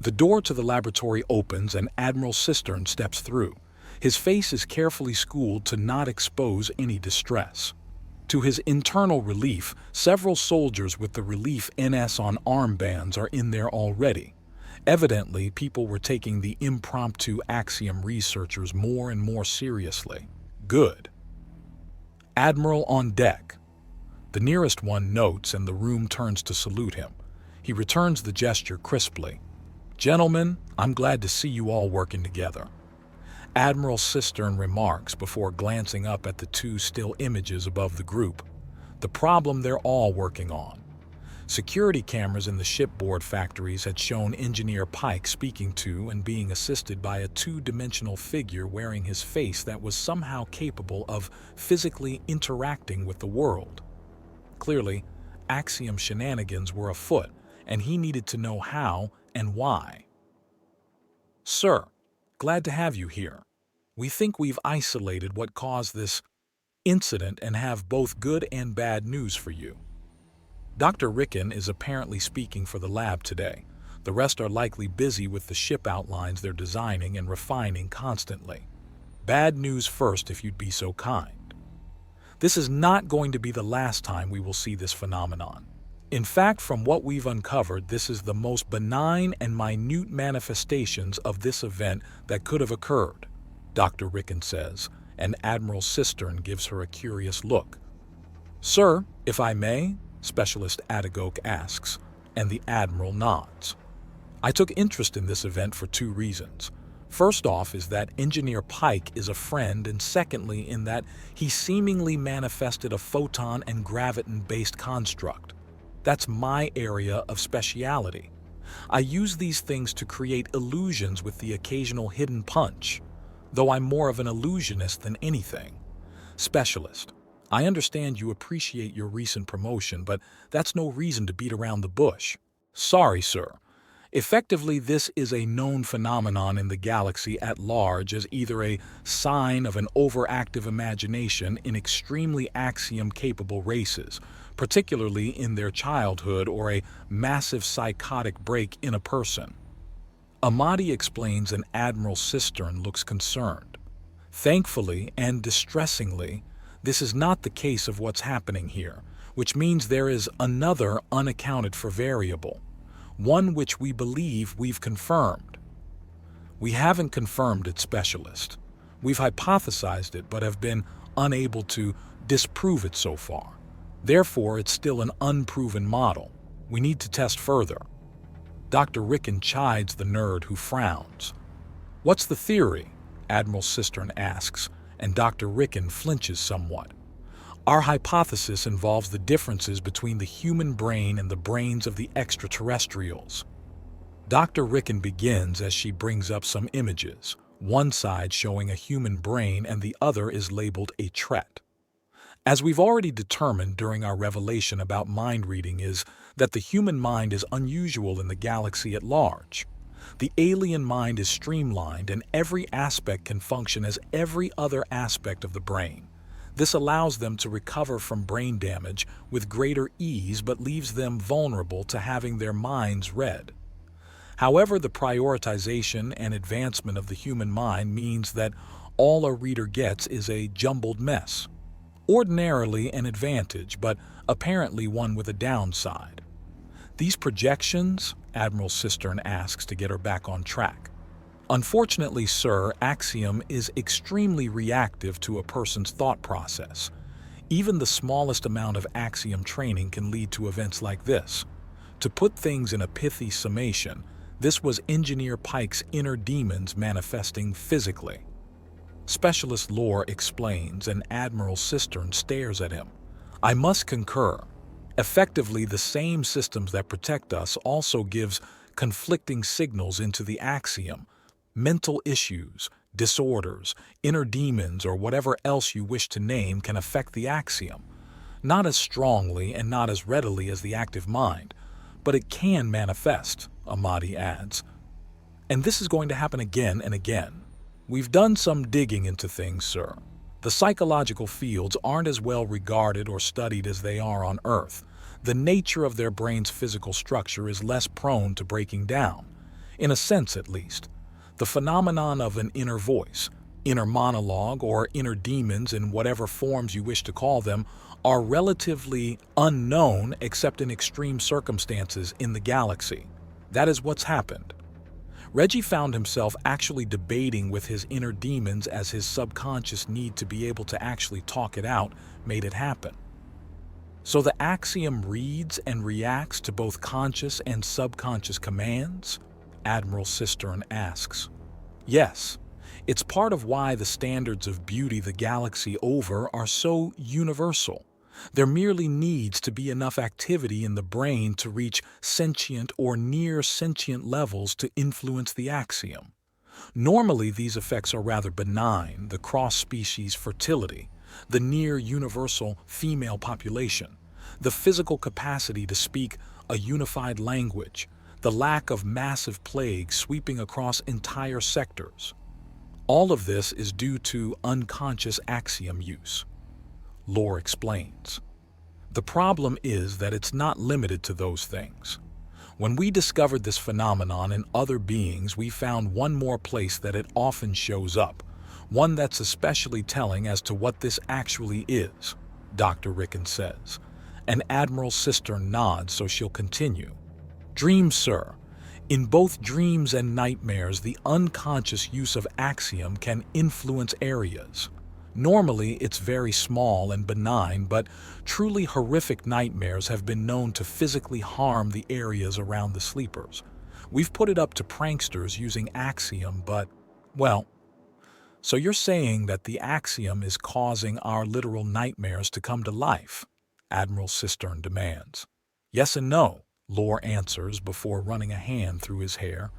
The door to the laboratory opens and Admiral Sistern steps through. His face is carefully schooled to not expose any distress. To his internal relief, several soldiers with the Relief NS on armbands are in there already. Evidently, people were taking the impromptu axiom researchers more and more seriously. Good. Admiral on deck. The nearest one notes and the room turns to salute him. He returns the gesture crisply. Gentlemen, I'm glad to see you all working together. Admiral Sistern remarks before glancing up at the two still images above the group. The problem they're all working on. Security cameras in the shipboard factories had shown Engineer Pike speaking to and being assisted by a two-dimensional figure wearing his face that was somehow capable of physically interacting with the world. Clearly, axiom shenanigans were afoot, and he needed to know how and why. Sir, glad to have you here. We think we've isolated what caused this incident and have both good and bad news for you. Dr. Ricken is apparently speaking for the lab today. The rest are likely busy with the ship outlines they're designing and refining constantly. Bad news first, if you'd be so kind. This is not going to be the last time we will see this phenomenon. In fact, from what we've uncovered, this is the most benign and minute manifestations of this event that could have occurred, Dr. Ricken says, and Admiral Sistern gives her a curious look. Sir, if I may? Specialist Adagok asks, and the Admiral nods. I took interest in this event for two reasons. First off is that Engineer Pike is a friend, and secondly in that he seemingly manifested a photon and graviton-based construct. That's my area of speciality. I use these things to create illusions with the occasional hidden punch, though I'm more of an illusionist than anything. Specialist, I understand you appreciate your recent promotion, but that's no reason to beat around the bush. Sorry, sir. Effectively, this is a known phenomenon in the galaxy at large as either a sign of an overactive imagination in extremely axiom-capable races, particularly in their childhood, or a massive psychotic break in a person. Amadi explains and Admiral Sistern looks concerned. Thankfully and distressingly, this is not the case of what's happening here, which means there is another unaccounted for variable, one which we believe we've confirmed. We haven't confirmed it, Specialist. We've hypothesized it but have been unable to disprove it so far. Therefore, it's still an unproven model. We need to test further. Dr. Ricken chides the nerd who frowns. What's the theory? Admiral Sistern asks, and Dr. Ricken flinches somewhat. Our hypothesis involves the differences between the human brain and the brains of the extraterrestrials. Dr. Ricken begins as she brings up some images, one side showing a human brain and the other is labeled a tret. As we've already determined during our revelation about mind reading is that the human mind is unusual in the galaxy at large. The alien mind is streamlined and every aspect can function as every other aspect of the brain. This allows them to recover from brain damage with greater ease but leaves them vulnerable to having their minds read. However, the prioritization and advancement of the human mind means that all a reader gets is a jumbled mess. Ordinarily an advantage, but apparently one with a downside. These projections? Admiral Sistern asks to get her back on track. Unfortunately, sir, axiom is extremely reactive to a person's thought process. Even the smallest amount of axiom training can lead to events like this. To put things in a pithy summation, this was Engineer Pike's inner demons manifesting physically. Specialist Lore explains, and Admiral Sistern stares at him. I must concur. Effectively, the same systems that protect us also gives conflicting signals into the axiom. Mental issues, disorders, inner demons, or whatever else you wish to name can affect the axiom. Not as strongly and not as readily as the active mind, but it can manifest, Amadi adds. And this is going to happen again and again. We've done some digging into things, sir. The psychological fields aren't as well regarded or studied as they are on Earth. The nature of their brain's physical structure is less prone to breaking down. In a sense, at least. The phenomenon of an inner voice, inner monologue, or inner demons in whatever forms you wish to call them, are relatively unknown except in extreme circumstances in the galaxy. That is what's happened. Reggie found himself actually debating with his inner demons as his subconscious need to be able to actually talk it out made it happen. So the axiom reads and reacts to both conscious and subconscious commands? Admiral Sistern asks. Yes, it's part of why the standards of beauty the galaxy over are so universal. There merely needs to be enough activity in the brain to reach sentient or near-sentient levels to influence the axiom. Normally, these effects are rather benign: the cross-species fertility, the near-universal female population, the physical capacity to speak a unified language, the lack of massive plague sweeping across entire sectors. All of this is due to unconscious axiom use. Lore explains. The problem is that it's not limited to those things. When we discovered this phenomenon in other beings, we found one more place that it often shows up, one that's especially telling as to what this actually is, Dr. Rickon says, and Admiral Sistern nods so she'll continue. Dreams, sir. In both dreams and nightmares, the unconscious use of axiom can influence areas. Normally, it's very small and benign, but truly horrific nightmares have been known to physically harm the areas around the sleepers. We've put it up to pranksters using axiom, but, well, so you're saying that the axiom is causing our literal nightmares to come to life? Admiral Sistern demands. Yes and no, Lore answers before running a hand through his hair.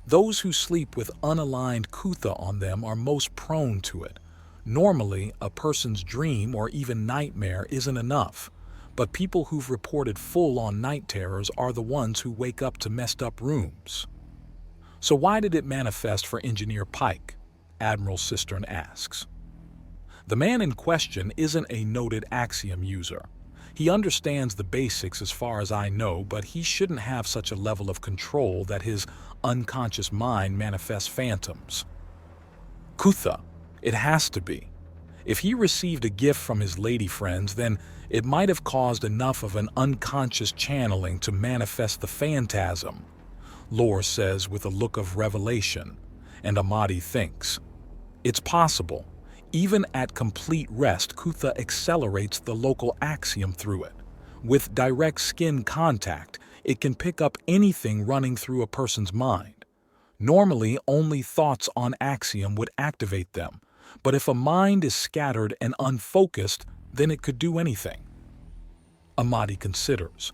Those who sleep with unaligned kutha on them are most prone to it. Normally, a person's dream or even nightmare isn't enough, but people who've reported full-on night terrors are the ones who wake up to messed up rooms. So why did it manifest for Engineer Pike? Admiral Sistern asks. The man in question isn't a noted axiom user. He understands the basics as far as I know, but he shouldn't have such a level of control that his unconscious mind manifests phantoms. Kutha. It has to be. If he received a gift from his lady friends, then it might have caused enough of an unconscious channeling to manifest the phantasm, Lore says with a look of revelation, and Amadi thinks. It's possible. Even at complete rest, Kutha accelerates the local axiom through it. With direct skin contact, it can pick up anything running through a person's mind. Normally, only thoughts on axiom would activate them, but if a mind is scattered and unfocused, then it could do anything. Amadi considers.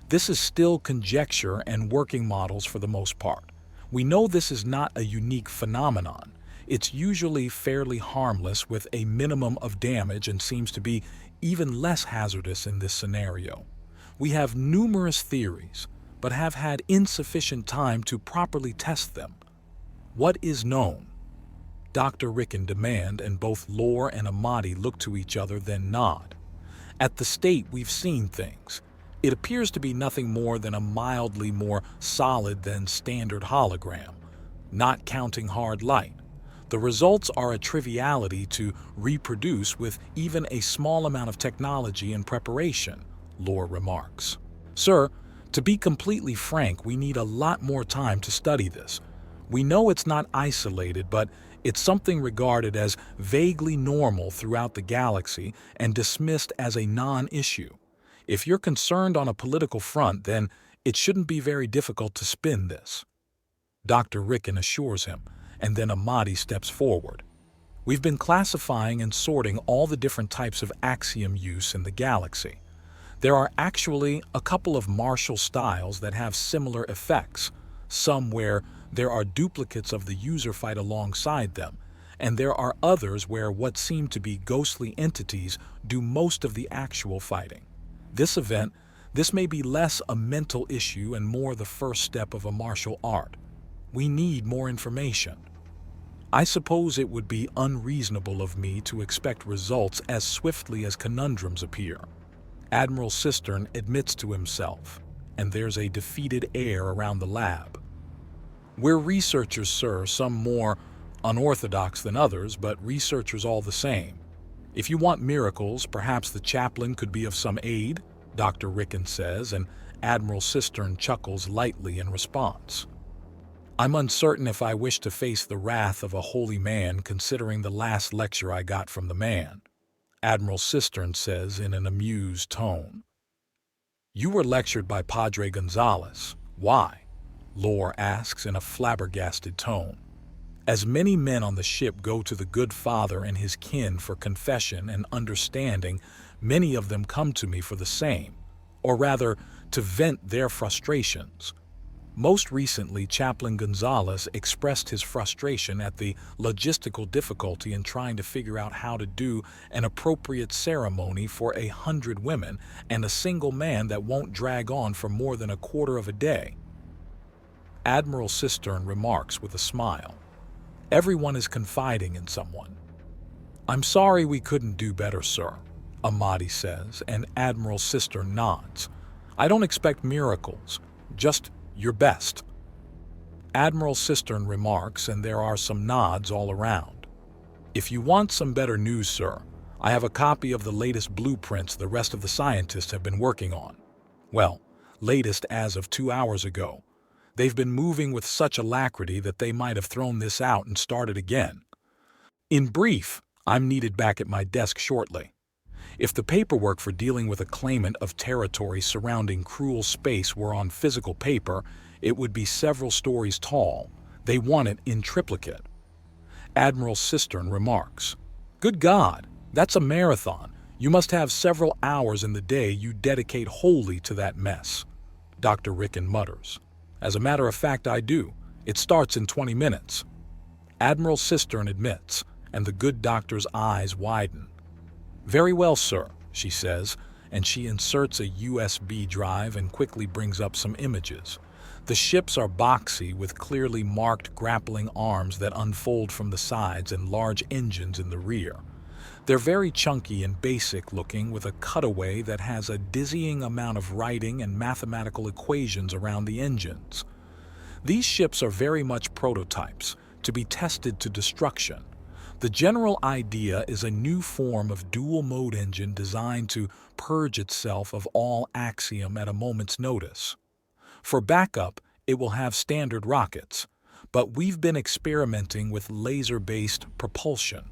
This is still conjecture and working models for the most part. We know this is not a unique phenomenon. It's usually fairly harmless with a minimum of damage and seems to be even less hazardous in this scenario. We have numerous theories, but have had insufficient time to properly test them. What is known? Dr. Rickon demand, and both Lore and Amadi look to each other, then nod. At the state we've seen things. It appears to be nothing more than a mildly more solid than standard hologram, not counting hard light. The results are a triviality to reproduce with even a small amount of technology and preparation, Lore remarks. Sir, to be completely frank, we need a lot more time to study this. We know it's not isolated, but it's something regarded as vaguely normal throughout the galaxy and dismissed as a non-issue. If you're concerned on a political front, then it shouldn't be very difficult to spin this. Dr. Rickon assures him, and then Amadi steps forward. We've been classifying and sorting all the different types of axiom use in the galaxy. There are actually a couple of martial styles that have similar effects, some where there are duplicates of the user fight alongside them, and there are others where what seem to be ghostly entities do most of the actual fighting. This may be less a mental issue and more the first step of a martial art. We need more information. I suppose it would be unreasonable of me to expect results as swiftly as conundrums appear. Admiral Sistern admits to himself, and there's a defeated air around the lab. We're researchers, sir, some more unorthodox than others, but researchers all the same. If you want miracles, perhaps the chaplain could be of some aid, Dr. Rickon says, and Admiral Sistern chuckles lightly in response. I'm uncertain if I wish to face the wrath of a holy man, considering the last lecture I got from the man, Admiral Sistern says in an amused tone. You were lectured by Padre Gonzalez. Why? Lore asks in a flabbergasted tone. As many men on the ship go to the good Father and his kin for confession and understanding, many of them come to me for the same, or rather, to vent their frustrations. Most recently, Chaplain Gonzalez expressed his frustration at the logistical difficulty in trying to figure out how to do an appropriate ceremony for 100 women and a single man that won't drag on for more than a quarter of a day. Admiral Sistern remarks with a smile. Everyone is confiding in someone. I'm sorry we couldn't do better, sir, Amadi says, and Admiral Sistern nods. I don't expect miracles, just your best. Admiral Sistern remarks, and there are some nods all around. If you want some better news, sir, I have a copy of the latest blueprints the rest of the scientists have been working on. Well, latest as of 2 hours ago. They've been moving with such alacrity that they might have thrown this out and started again. In brief, I'm needed back at my desk shortly. If the paperwork for dealing with a claimant of territory surrounding cruel space were on physical paper, it would be several stories tall. They want it in triplicate. Admiral Sistern remarks, Good God, that's a marathon. You must have several hours in the day you dedicate wholly to that mess. Dr. Rickon mutters. As a matter of fact, I do. It starts in 20 minutes. Admiral Sistern admits, and the good doctor's eyes widen. Very well, sir, she says, and she inserts a USB drive and quickly brings up some images. The ships are boxy with clearly marked grappling arms that unfold from the sides and large engines in the rear. They're very chunky and basic looking, with a cutaway that has a dizzying amount of writing and mathematical equations around the engines. These ships are very much prototypes, to be tested to destruction. The general idea is a new form of dual-mode engine designed to purge itself of all axiom at a moment's notice. For backup, it will have standard rockets, but we've been experimenting with laser-based propulsion.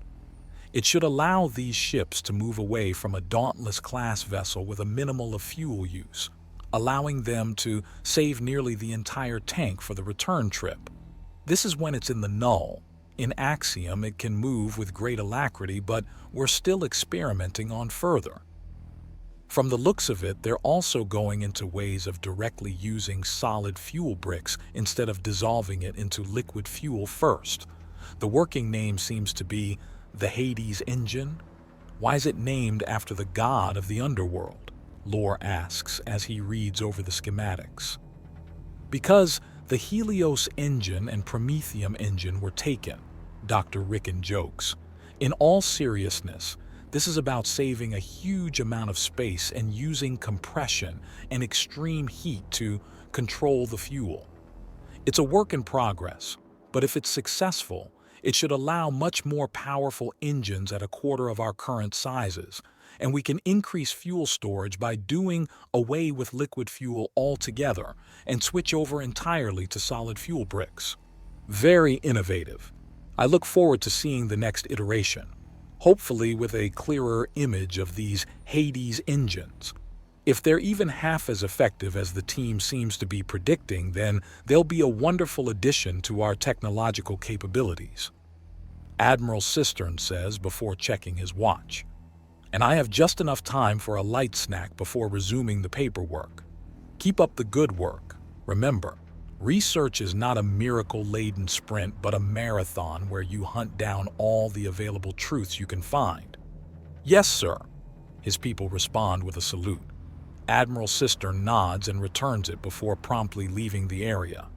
It should allow these ships to move away from a Dauntless-class vessel with a minimal of fuel use, allowing them to save nearly the entire tank for the return trip. This is when it's in the null. In axiom, it can move with great alacrity, but we're still experimenting on further. From the looks of it, they're also going into ways of directly using solid fuel bricks instead of dissolving it into liquid fuel first. The working name seems to be the Hades engine? Why is it named after the god of the underworld? Lore asks as he reads over the schematics. Because the Helios engine and Prometheum engine were taken, Dr. Rickon jokes. In all seriousness, this is about saving a huge amount of space and using compression and extreme heat to control the fuel. It's a work in progress, but if it's successful, it should allow much more powerful engines at a quarter of our current sizes, and we can increase fuel storage by doing away with liquid fuel altogether and switch over entirely to solid fuel bricks. Very innovative. I look forward to seeing the next iteration, hopefully with a clearer image of these Hades engines. If they're even half as effective as the team seems to be predicting, then they'll be a wonderful addition to our technological capabilities. Admiral Sistern says before checking his watch. And I have just enough time for a light snack before resuming the paperwork. Keep up the good work. Remember, research is not a miracle-laden sprint, but a marathon where you hunt down all the available truths you can find. Yes, sir. His people respond with a salute. Admiral Sistern nods and returns it before promptly leaving the area.